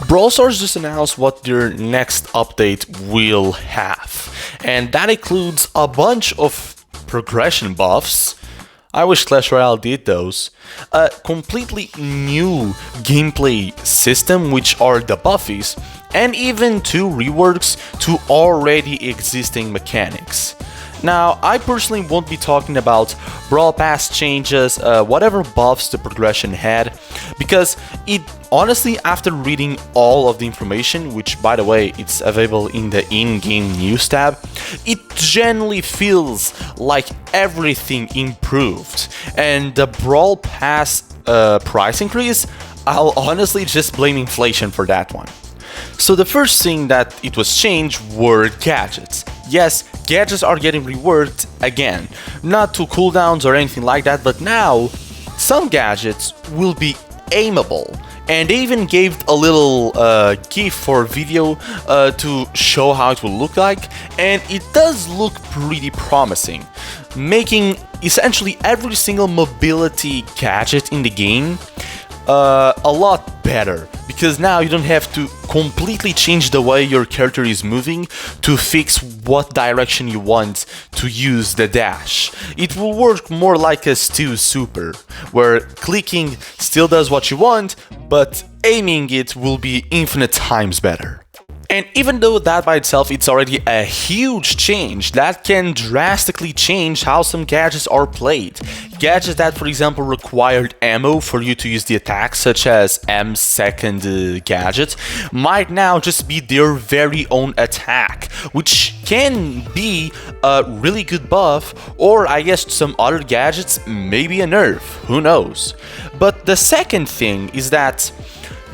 Brawl Stars just announced what their next update will have, and that includes a bunch of progression buffs. I wish Clash Royale did those. A completely new gameplay system, which are the Buffies, and even 2 reworks to already existing mechanics. Now, I personally won't be talking about Brawl Pass changes, whatever buffs the progression had, because it honestly, after reading all of the information, which by the way, it's available in the in-game news tab, it generally feels like everything improved. And the Brawl Pass price increase, I'll honestly just blame inflation for that one. So the first thing that it was changed were gadgets. Yes, gadgets are getting reworked again, not to cooldowns or anything like that, but now some gadgets will be aimable. And they even gave a little GIF or video to show how it will look like, and it does look pretty promising, making essentially every single mobility gadget in the game a lot better, because now you don't have to completely change the way your character is moving to fix what direction you want to use the dash. It will work more like a Stew Super, where clicking still does what you want, but aiming it will be infinite times better. And even though that by itself it's already a huge change, that can drastically change how some gadgets are played. Gadgets that, for example, required ammo for you to use the attack, such as M-second gadgets, might now just be their very own attack, which can be a really good buff, or I guess some other gadgets, maybe a nerf, who knows. But the second thing is that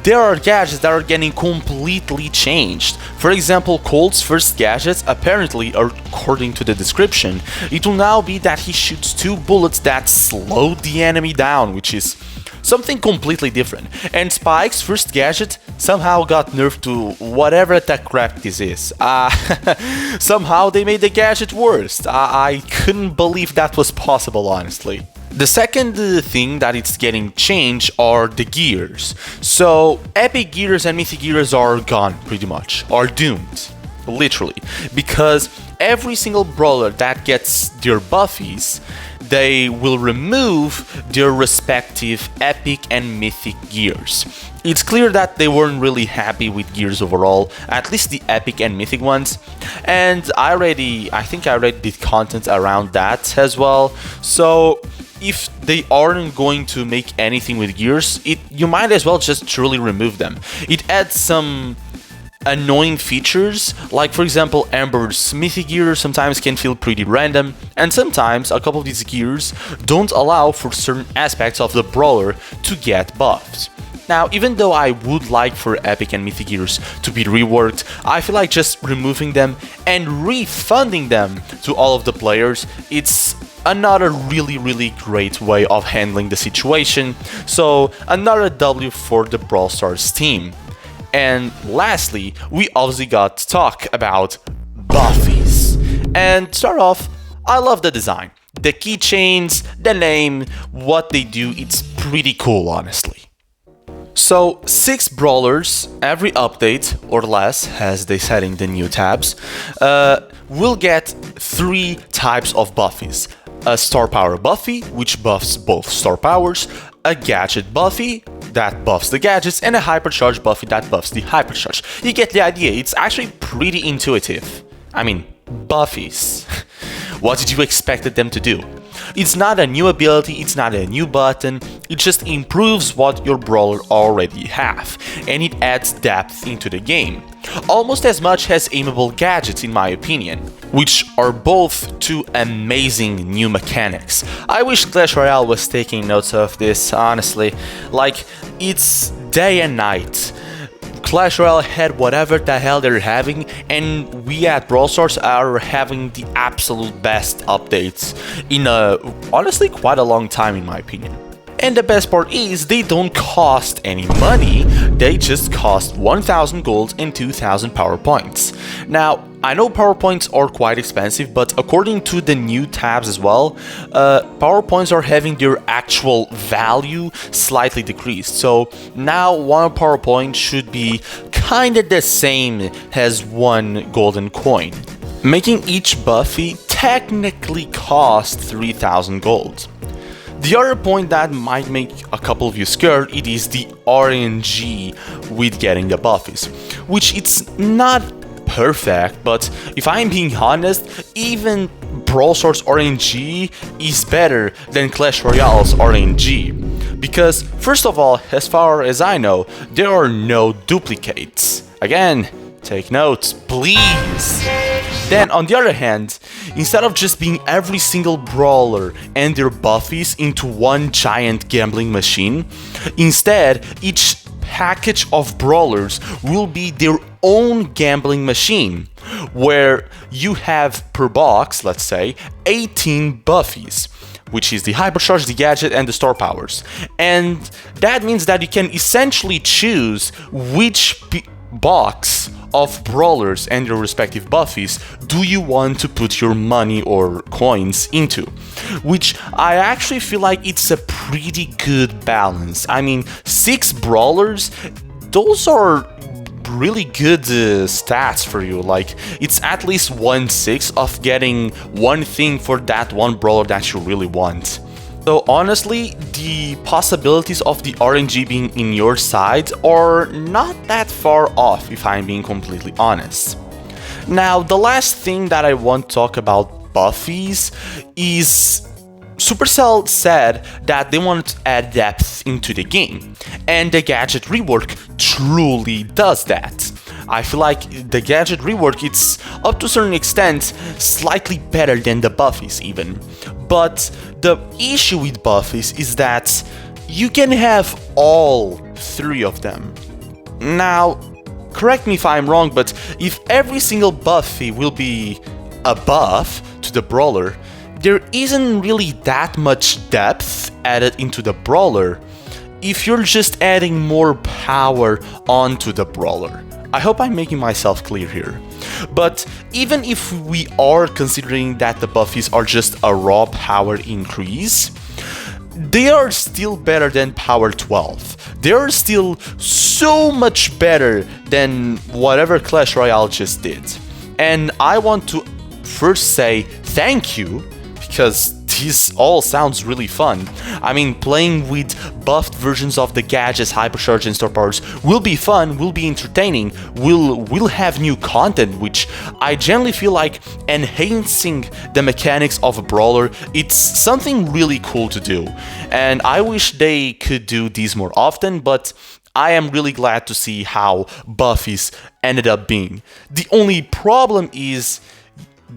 there are gadgets that are getting completely changed. For example, Colt's first gadgets, apparently, according to the description, it will now be that he shoots 2 bullets that slow the enemy down, which is something completely different. And Spike's first gadget somehow got nerfed to whatever the crap this is. Somehow they made the gadget worse. I couldn't believe that was possible, honestly. The second thing that it's getting changed are the gears. So epic gears and mythic gears are gone pretty much, are doomed, literally, because every single brawler that gets their Buffies, they will remove their respective epic and mythic gears. It's clear that they weren't really happy with gears overall, at least the epic and mythic ones, and I think I already did content around that as well. So if they aren't going to make anything with gears, you might as well just truly remove them. It adds some annoying features, like for example Amber's mythic gear sometimes can feel pretty random, and sometimes a couple of these gears don't allow for certain aspects of the brawler to get buffs. Now, even though I would like for epic and mythic gears to be reworked, I feel like just removing them and refunding them to all of the players, it's another really great way of handling the situation. So another W for the Brawl Stars team. And lastly, we obviously got to talk about Buffies. And to start off, I love the design. The keychains, the name, what they do, it's pretty cool, honestly. So 6 brawlers every update or less, as they said in the new tabs, will get 3 types of Buffies. A star power Buffy, which buffs both star powers, a gadget Buffy that buffs the gadgets, and a hypercharge Buffy that buffs the hypercharge. You get the idea, it's actually pretty intuitive. I mean, Buffies. What did you expect them to do? It's not a new ability, it's not a new button, it just improves what your brawler already have, and it adds depth into the game. Almost as much as aimable gadgets in my opinion, which are both 2 amazing new mechanics. I wish Clash Royale was taking notes of this, honestly. Like, it's day and night. Clash Royale had whatever the hell they're having, and we at Brawl Stars are having the absolute best updates in honestly quite a long time in my opinion. And the best part is they don't cost any money, they just cost 1000 gold and 2000 power points. Now, I know power points are quite expensive, but according to the new tabs as well, power points are having their actual value slightly decreased. So now one power point should be kinda the same as one golden coin, making each Buffy technically cost 3000 gold. The other point that might make a couple of you scared, it is the RNG with getting the Buffies, which it's not perfect, but if I'm being honest, even Brawl Stars RNG is better than Clash Royale's RNG. Because, first of all, as far as I know, there are no duplicates. Again, take notes, please! Then, on the other hand, instead of just being every single brawler and their Buffies into one giant gambling machine, instead, each package of brawlers will be their own gambling machine, where you have per box, let's say, 18 Buffies, which is the hypercharge, the gadget, and the star powers. And that means that you can essentially choose which box of brawlers and your respective Buffies do you want to put your money or coins into, which I actually feel like it's a pretty good balance. I mean, 6 brawlers, those are really good stats for you. Like, it's at least 1/6 of getting one thing for that one brawler that you really want. So honestly, the possibilities of the RNG being in your side are not that far off, if I'm being completely honest. Now, the last thing that I want to talk about Buffies is Supercell said that they wanted to add depth into the game, and the gadget rework truly does that. I feel like the gadget rework, it's up to a certain extent slightly better than the Buffies even. But the issue with Buffies is that you can have all 3 of them. Now, correct me if I'm wrong, but if every single Buffy will be a buff to the brawler, there isn't really that much depth added into the brawler if you're just adding more power onto the brawler. I hope I'm making myself clear here. But even if we are considering that the Buffies are just a raw power increase, they are still better than power 12. They are still so much better than whatever Clash Royale just did. And I want to first say thank you, because this all sounds really fun. I mean, playing with buffed versions of the gadgets, hypercharge, and star powers will be fun, will be entertaining, will have new content, which I generally feel like enhancing the mechanics of a brawler, it's something really cool to do. And I wish they could do these more often, but I am really glad to see how Buffies ended up being. The only problem is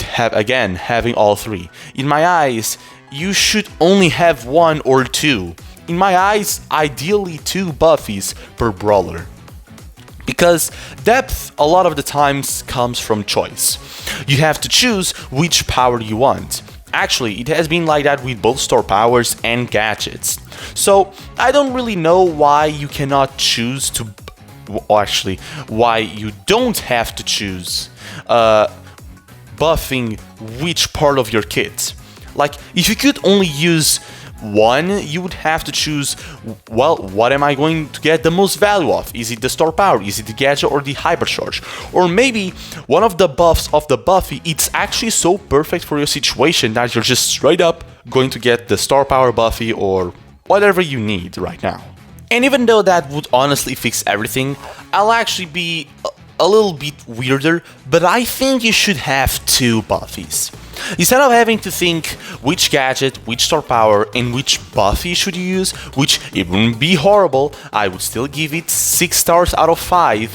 having all 3. In my eyes, you should only have 1 or 2. In my eyes, ideally 2 Buffies per brawler. Because depth a lot of the times comes from choice. You have to choose which power you want. Actually, it has been like that with both star powers and gadgets. So I don't really know why you cannot choose to... Actually, why you don't have to choose buffing which part of your kit. Like, if you could only use 1, you would have to choose, well, what am I going to get the most value of? Is it the star power? Is it the gadget or the hypercharge? Or maybe one of the buffs of the Buffy, it's actually so perfect for your situation that you're just straight up going to get the star power Buffy or whatever you need right now. And even though that would honestly fix everything, I'll actually be a little bit weirder, but I think you should have 2 Buffies. Instead of having to think which gadget, which star power, and which Buffy should you use, which it wouldn't be horrible, I would still give it 6 stars out of 5,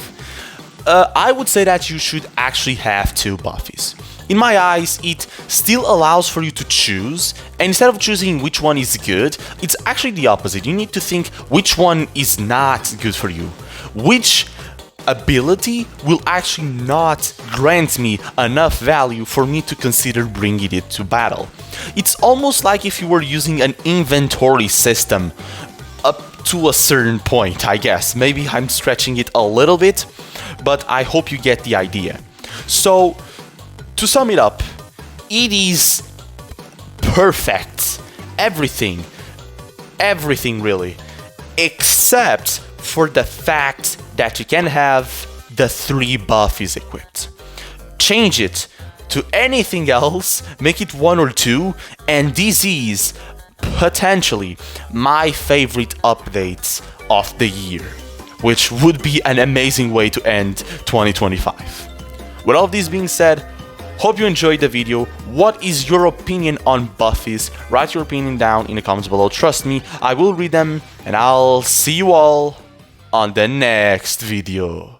I would say that you should actually have 2 Buffies. In my eyes, it still allows for you to choose, and instead of choosing which one is good, it's actually the opposite. You need to think which one is not good for you. Which ability will actually not grant me enough value for me to consider bringing it to battle. It's almost like if you were using an inventory system up to a certain point, I guess. Maybe I'm stretching it a little bit, but I hope you get the idea. So, to sum it up, it is perfect. Everything really, except for the fact that you can have the 3 Buffies equipped. Change it to anything else, make it 1 or 2, and this is potentially my favorite updates of the year, which would be an amazing way to end 2025. With all of this being said, hope you enjoyed the video. What is your opinion on Buffies? Write your opinion down in the comments below. Trust me, I will read them, and I'll see you all on the next video.